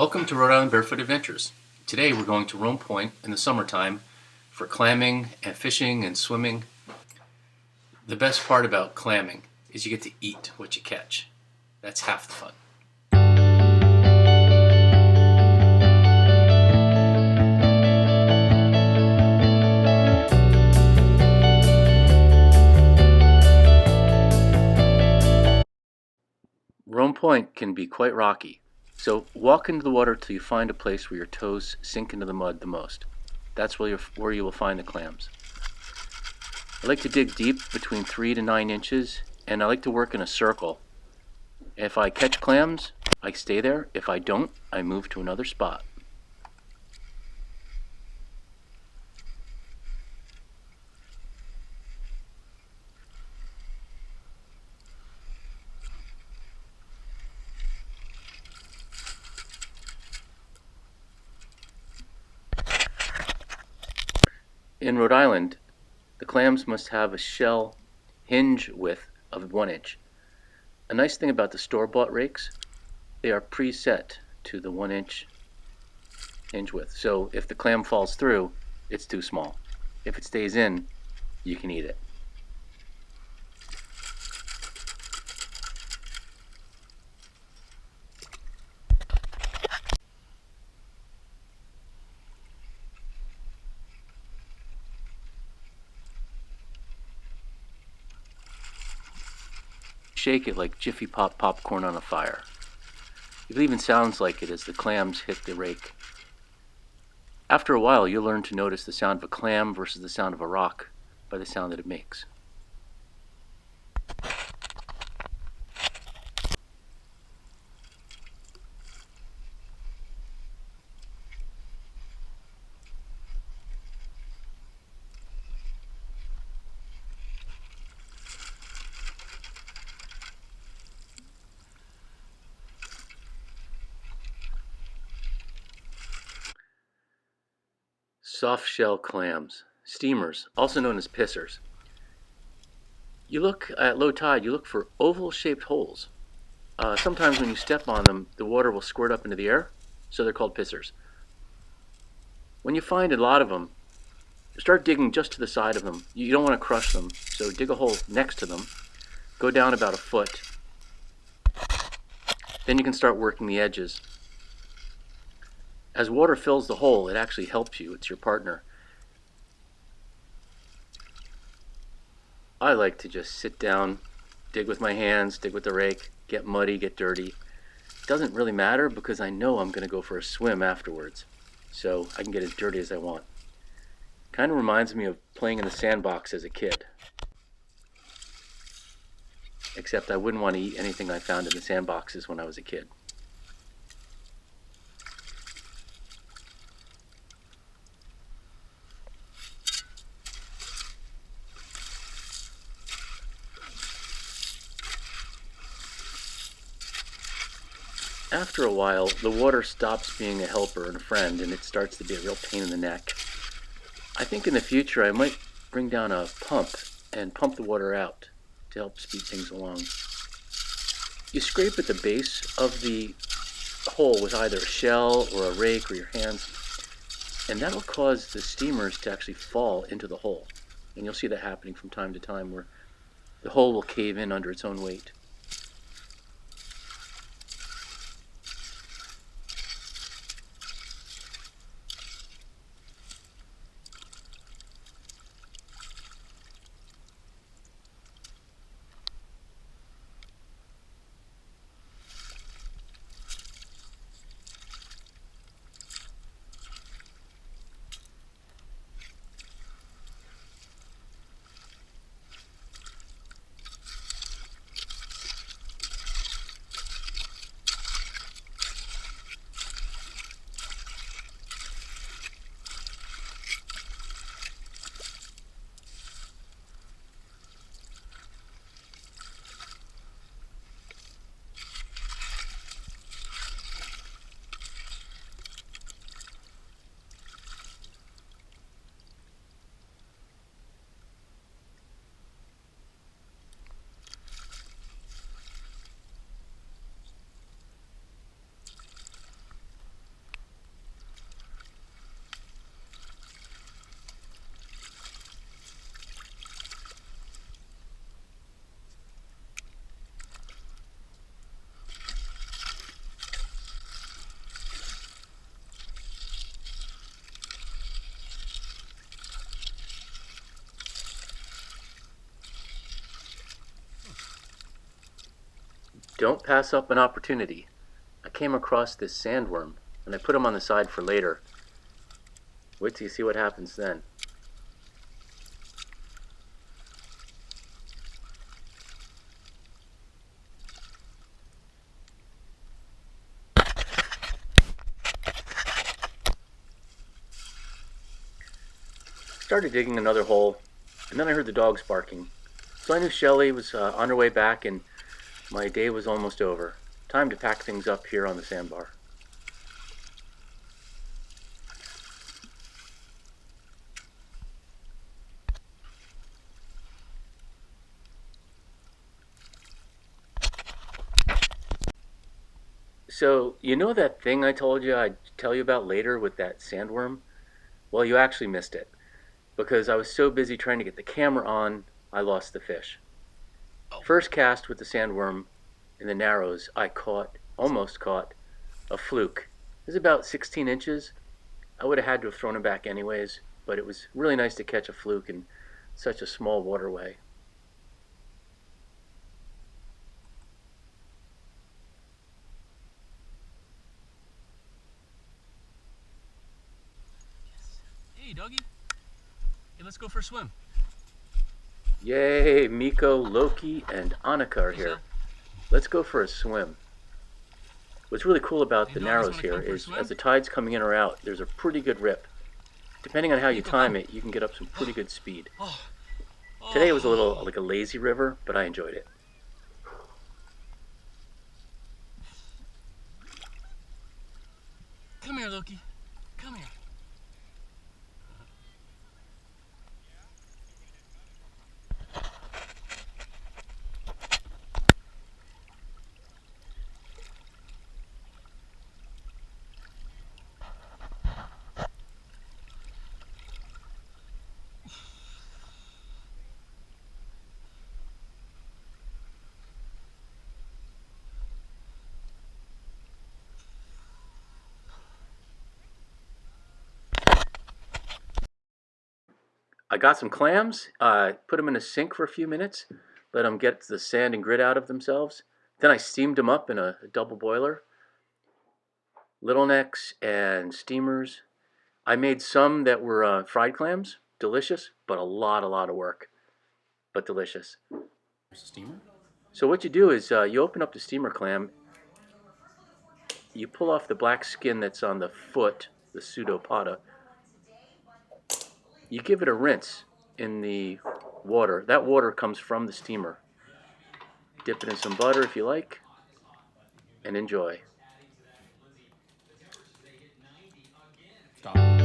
Welcome to Rhode Island Barefoot Adventures. Today we're going to Rome Point in the summertime for clamming and fishing and swimming. The best part about clamming is you get to eat what you catch. That's half the fun. Rome Point can be quite rocky, so walk into the water till you find a place where your toes sink into the mud the most. That's where you will find the clams. I like to dig deep between 3 to 9 inches, and I like to work in a circle. If I catch clams, I stay there. If I don't, I move to another spot. In Rhode Island, the clams must have a shell hinge width of 1 inch. A nice thing about the store-bought rakes, they are preset to the 1 inch hinge width. So if the clam falls through, it's too small. If it stays in, you can eat it. Shake it like Jiffy Pop popcorn on a fire. It even sounds like it as the clams hit the rake. After a while, you'll learn to notice the sound of a clam versus the sound of a rock by the sound that it makes. Soft-shell clams, steamers, also known as pissers. You look at low tide, you look for oval-shaped holes. Sometimes when you step on them, the water will squirt up into the air, so they're called pissers. When you find a lot of them, start digging just to the side of them. You don't want to crush them, so dig a hole next to them, go down about 1 foot. Then you can start working the edges. As water fills the hole, it actually helps you. It's your partner. I like to just sit down, dig with my hands, dig with the rake, get muddy, get dirty. It doesn't really matter because I know I'm going to go for a swim afterwards, so I can get as dirty as I want. Kind of reminds me of playing in the sandbox as a kid. Except I wouldn't want to eat anything I found in the sandboxes when I was a kid. After a while, the water stops being a helper and a friend, and it starts to be a real pain in the neck. I think in the future I might bring down a pump and pump the water out to help speed things along. You scrape at the base of the hole with either a shell or a rake or your hands, and that'll cause the steamers to actually fall into the hole. And you'll see that happening from time to time where the hole will cave in under its own weight. Don't pass up an opportunity. I came across this sandworm, and I put him on the side for later. Wait till you see what happens then. Started digging another hole, and then I heard the dogs barking. So I knew Shelley was on her way back, and my day was almost over. Time to pack things up here on the sandbar. So, you know that thing I told you I'd tell you about later with that sandworm? Well, you actually missed it. Because I was so busy trying to get the camera on, I lost the fish. First cast with the sandworm in the Narrows, I almost caught, a fluke. It was about 16 inches. I would have had to have thrown him back anyways, but it was really nice to catch a fluke in such a small waterway. Hey, doggy. Hey, let's go for a swim. Yay, Miko, Loki, and Annika are here. Let's go for a swim. What's really cool about the Narrows here is as the tide's coming in or out, there's a pretty good rip. Depending on how you time it, you can get up some pretty good speed. Today it was a little like a lazy river, but I enjoyed it. Come here, Loki. Come here. I got some clams, put them in a sink for a few minutes, let them get the sand and grit out of themselves. Then I steamed them up in a double boiler. Little necks and steamers. I made some that were fried clams, delicious, but a lot of work, but delicious. Steamer? So what you do is you open up the steamer clam, you pull off the black skin that's on the foot, the pseudopoda. You give it a rinse in the water. That water comes from the steamer. Dip it in some butter if you like, and enjoy. Stop.